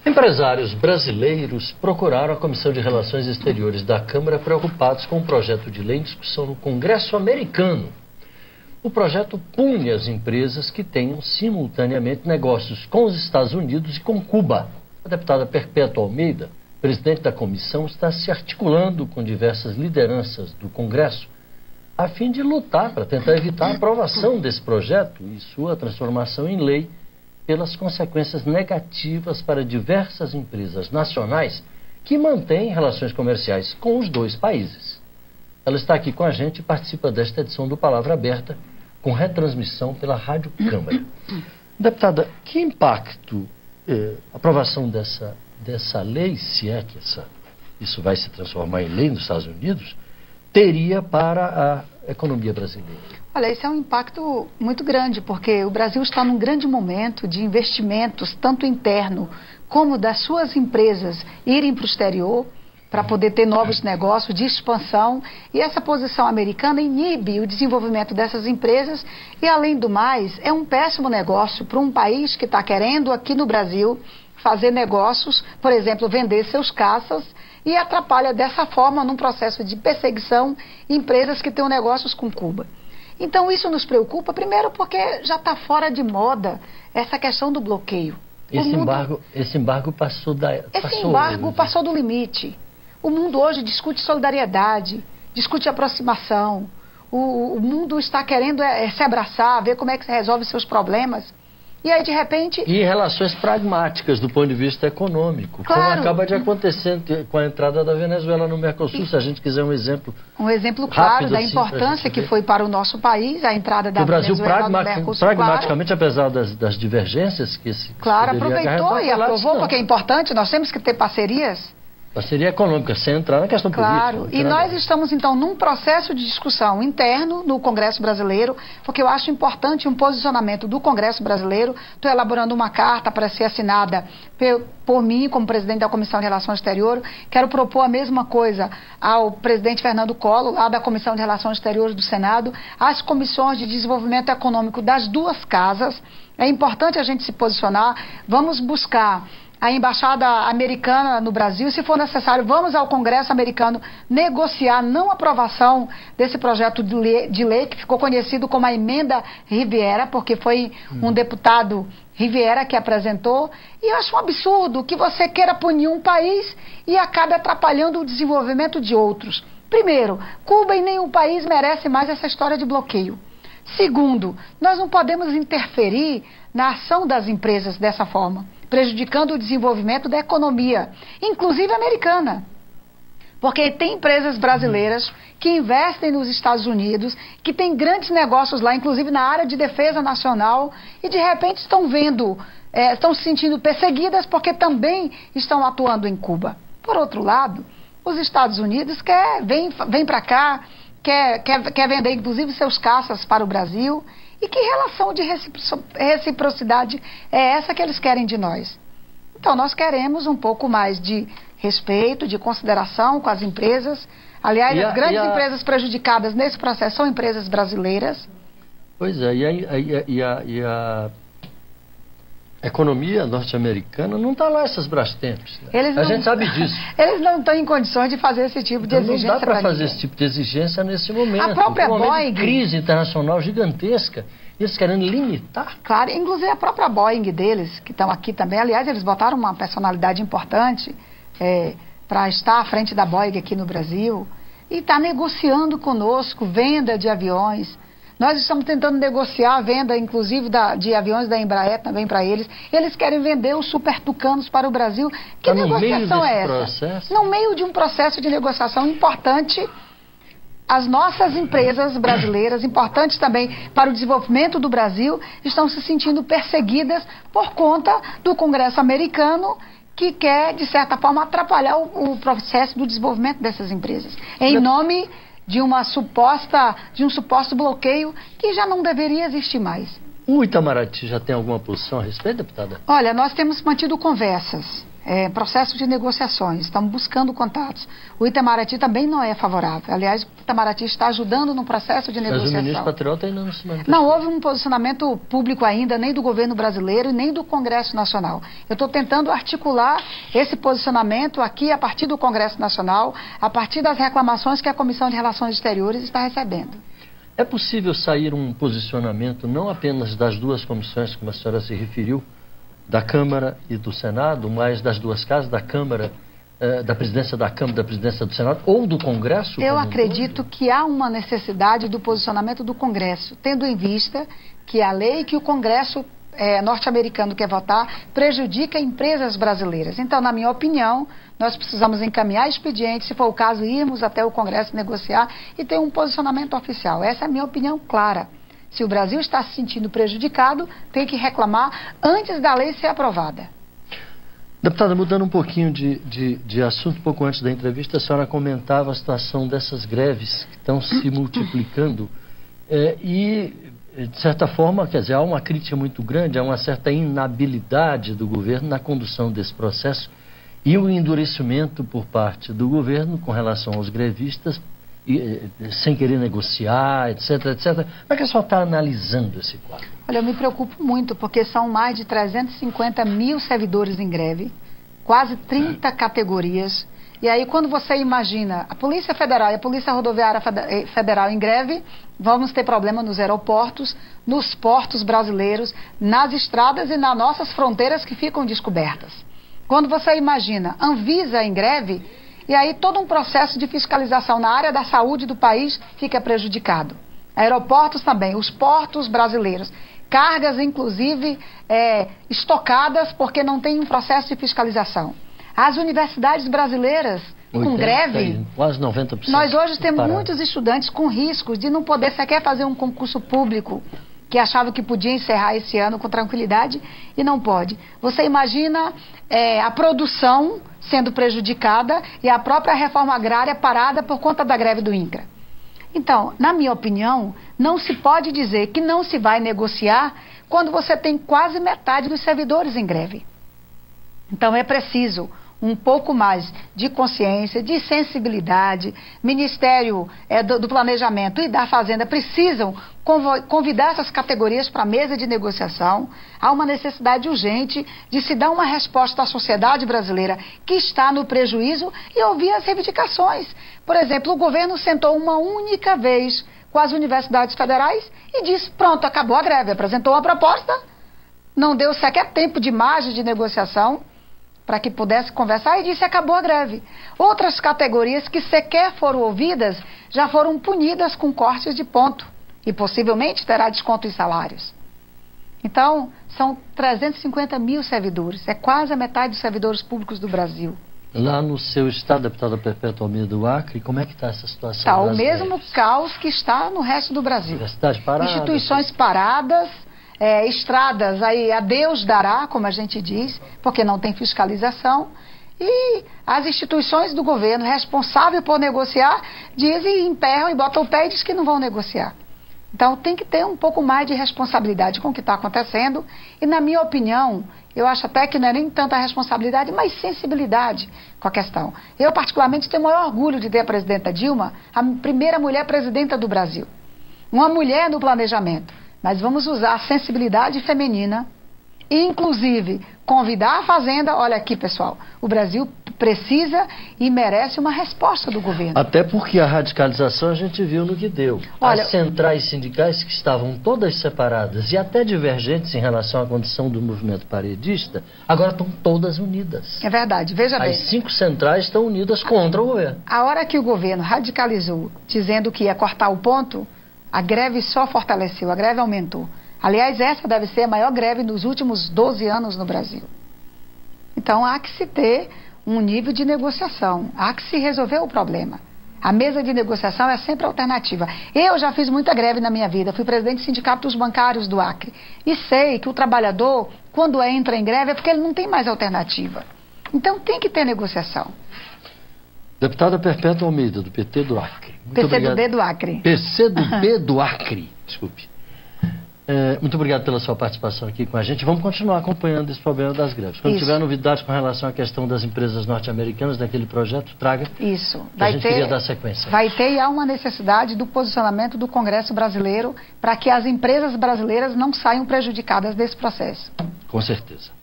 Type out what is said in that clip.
Empresários brasileiros procuraram a Comissão de Relações Exteriores da Câmara preocupados com um projeto de lei em discussão no Congresso americano. O projeto pune as empresas que tenham simultaneamente negócios com os Estados Unidos e com Cuba. A deputada Perpétua Almeida, presidente da comissão, está se articulando com diversas lideranças do Congresso a fim de lutar para tentar evitar a aprovação desse projeto e sua transformação em lei pelas consequências negativas para diversas empresas nacionais que mantêm relações comerciais com os dois países. Ela está aqui com a gente e participa desta edição do Palavra Aberta, com retransmissão pela Rádio Câmara. Deputada, que impacto a aprovação dessa lei, se é que isso vai se transformar em lei nos Estados Unidos, teria para a economia brasileira? Olha, esse é um impacto muito grande, porque o Brasil está num grande momento de investimentos, tanto interno como das suas empresas irem para o exterior, para poder ter novos negócios de expansão, e essa posição americana inibe o desenvolvimento dessas empresas e, além do mais, é um péssimo negócio para um país que está querendo aqui no Brasil fazer negócios, por exemplo, vender seus caças, e atrapalha dessa forma, num processo de perseguição, empresas que tenham negócios com Cuba. Então isso nos preocupa, primeiro porque já está fora de moda essa questão do bloqueio. Esse embargo passou passou do limite. O mundo hoje discute solidariedade, discute aproximação. O mundo está querendo se abraçar, ver como é que se resolve seus problemas. E aí, de repente... E relações pragmáticas do ponto de vista econômico, claro, como acaba de acontecer com a entrada da Venezuela no Mercosul, se a gente quiser um exemplo. Um exemplo claro da importância que foi para o nosso país, a entrada da Venezuela no Mercosul. Pragmaticamente, apesar das divergências que se claro, aproveitou e aprovou, porque é importante, nós temos que ter parcerias. Parceria econômica, sem entrar na questão política. Claro, e nós estamos então num processo de discussão interno no Congresso Brasileiro, porque eu acho importante um posicionamento do Congresso Brasileiro. Estou elaborando uma carta para ser assinada por mim, como presidente da Comissão de Relações Exteriores. Quero propor a mesma coisa ao presidente Fernando Collor, lá da Comissão de Relações Exteriores do Senado, às comissões de desenvolvimento econômico das duas casas. É importante a gente se posicionar, vamos buscar a embaixada americana no Brasil, se for necessário, vamos ao Congresso americano negociar não aprovação desse projeto de lei que ficou conhecido como a Emenda Riviera, porque foi um deputado Riviera que apresentou. E eu acho um absurdo que você queira punir um país e acabe atrapalhando o desenvolvimento de outros. Primeiro, Cuba e nenhum país merece mais essa história de bloqueio. Segundo, nós não podemos interferir na ação das empresas dessa forma, prejudicando o desenvolvimento da economia, inclusive americana. Porque tem empresas brasileiras que investem nos Estados Unidos, que têm grandes negócios lá, inclusive na área de defesa nacional, e de repente estão se sentindo perseguidas porque também estão atuando em Cuba. Por outro lado, os Estados Unidos vem para cá, quer vender inclusive seus caças para o Brasil. E que relação de reciprocidade é essa que eles querem de nós? Então, nós queremos um pouco mais de respeito, de consideração com as empresas. Aliás, as grandes empresas prejudicadas nesse processo são empresas brasileiras. Pois é, e a economia norte-americana não está lá essas Brastemp. Né? A gente sabe disso. Eles não estão em condições de fazer esse tipo de exigência. Não dá para fazer esse tipo de exigência nesse momento. A própria Boeing, de crise internacional gigantesca, eles querendo limitar. Claro, inclusive a própria Boeing deles, que estão aqui também. Aliás, eles botaram uma personalidade importante para estar à frente da Boeing aqui no Brasil e está negociando conosco venda de aviões. Nós estamos tentando negociar a venda, inclusive, de aviões da Embraer também para eles. Eles querem vender os Super Tucanos para o Brasil. Que negociação é essa? Processo? No meio de um processo de negociação importante, as nossas empresas brasileiras, importantes também para o desenvolvimento do Brasil, estão se sentindo perseguidas por conta do Congresso americano, que quer, de certa forma, atrapalhar o processo do desenvolvimento dessas empresas. Em nome de um suposto bloqueio que já não deveria existir mais. O Itamaraty já tem alguma posição a respeito, deputada? Olha, nós temos mantido conversas. processo de negociações, estamos buscando contatos. O Itamaraty também não é favorável. Aliás, o Itamaraty está ajudando no processo de negociação. Mas o ministro Patriota ainda não se manifestou. Não houve um posicionamento público ainda, nem do governo brasileiro e nem do Congresso Nacional. Eu estou tentando articular esse posicionamento aqui a partir do Congresso Nacional, a partir das reclamações que a Comissão de Relações Exteriores está recebendo. É possível sair um posicionamento não apenas das duas comissões, como a senhora se referiu, da Câmara e do Senado, mas das duas casas, da Câmara, da presidência da Câmara, da presidência do Senado, ou do Congresso? Eu acredito que há uma necessidade do posicionamento do Congresso, tendo em vista que a lei que o Congresso norte-americano quer votar prejudica empresas brasileiras. Então, na minha opinião, nós precisamos encaminhar expediente, se for o caso, irmos até o Congresso negociar e ter um posicionamento oficial. Essa é a minha opinião clara. Se o Brasil está se sentindo prejudicado, tem que reclamar antes da lei ser aprovada. Deputada, mudando um pouquinho de assunto, um pouco antes da entrevista, a senhora comentava a situação dessas greves que estão se multiplicando e, de certa forma, quer dizer, há uma crítica muito grande, há uma certa inabilidade do governo na condução desse processo e o endurecimento por parte do governo com relação aos grevistas, sem querer negociar, etc, etc. Como é que a senhora está analisando esse quadro? Olha, eu me preocupo muito, porque são mais de 350 mil servidores em greve, quase 30 categorias. E aí, quando você imagina a Polícia Federal e a Polícia Rodoviária Federal em greve, vamos ter problema nos aeroportos, nos portos brasileiros, nas estradas e nas nossas fronteiras que ficam descobertas. Quando você imagina Anvisa em greve, e aí todo um processo de fiscalização na área da saúde do país fica prejudicado. Aeroportos também, os portos brasileiros. Cargas, inclusive, estocadas porque não tem um processo de fiscalização. As universidades brasileiras com greve, quase 90%. Nós hoje temos muitos estudantes com riscos de não poder sequer fazer um concurso público, que achavam que podia encerrar esse ano com tranquilidade e não pode. Você imagina a produção sendo prejudicada e a própria reforma agrária parada por conta da greve do INCRA. Então, na minha opinião, não se pode dizer que não se vai negociar quando você tem quase metade dos servidores em greve. Então, é preciso um pouco mais de consciência, de sensibilidade. Ministério do Planejamento e da Fazenda precisam convidar essas categorias para a mesa de negociação. Há uma necessidade urgente de se dar uma resposta à sociedade brasileira que está no prejuízo e ouvir as reivindicações. Por exemplo, o governo sentou uma única vez com as universidades federais e disse, pronto, acabou a greve. Apresentou uma proposta, não deu sequer tempo de margem de negociação para que pudesse conversar e disse acabou a greve. Outras categorias que sequer foram ouvidas já foram punidas com cortes de ponto e possivelmente terá desconto em salários. Então, são 350 mil servidores, é quase a metade dos servidores públicos do Brasil. Lá no seu estado, deputada Perpétua Almeida do Acre, como é que está essa situação? Está o mesmo caos que está no resto do Brasil. Instituições paradas, estradas aí a Deus dará, como a gente diz, porque não tem fiscalização. E as instituições do governo responsáveis por negociar dizem, emperram e botam o pé e dizem que não vão negociar. Então tem que ter um pouco mais de responsabilidade com o que está acontecendo. E na minha opinião, eu acho até que não é nem tanta responsabilidade, mas sensibilidade com a questão. Eu particularmente tenho o maior orgulho de ter a presidenta Dilma, a primeira mulher presidenta do Brasil. Uma mulher no planejamento. Mas vamos usar a sensibilidade feminina e, inclusive, convidar a Fazenda. Olha aqui, pessoal, o Brasil precisa e merece uma resposta do governo. Até porque a radicalização a gente viu no que deu. Olha, as centrais sindicais que estavam todas separadas e até divergentes em relação à condição do movimento paredista, agora estão todas unidas. É verdade, veja bem. As 5 centrais estão unidas contra o governo. A hora que o governo radicalizou, dizendo que ia cortar o ponto, a greve só fortaleceu, a greve aumentou. Aliás, essa deve ser a maior greve dos últimos 12 anos no Brasil. Então, há que se ter um nível de negociação, há que se resolver o problema. A mesa de negociação é sempre alternativa. Eu já fiz muita greve na minha vida, fui presidente do Sindicato dos Bancários do Acre. E sei que o trabalhador, quando entra em greve, é porque ele não tem mais alternativa. Então, tem que ter negociação. Deputada Perpétua Almeida, do PT do Acre. Muito PCdoB do Acre. PCdoB do Acre, desculpe. Muito obrigado pela sua participação aqui com a gente. Vamos continuar acompanhando esse problema das greves. Quando tiver novidades com relação à questão das empresas norte-americanas, daquele projeto, traga. Isso. A gente queria dar sequência. Vai ter e há uma necessidade do posicionamento do Congresso brasileiro para que as empresas brasileiras não saiam prejudicadas desse processo. Com certeza.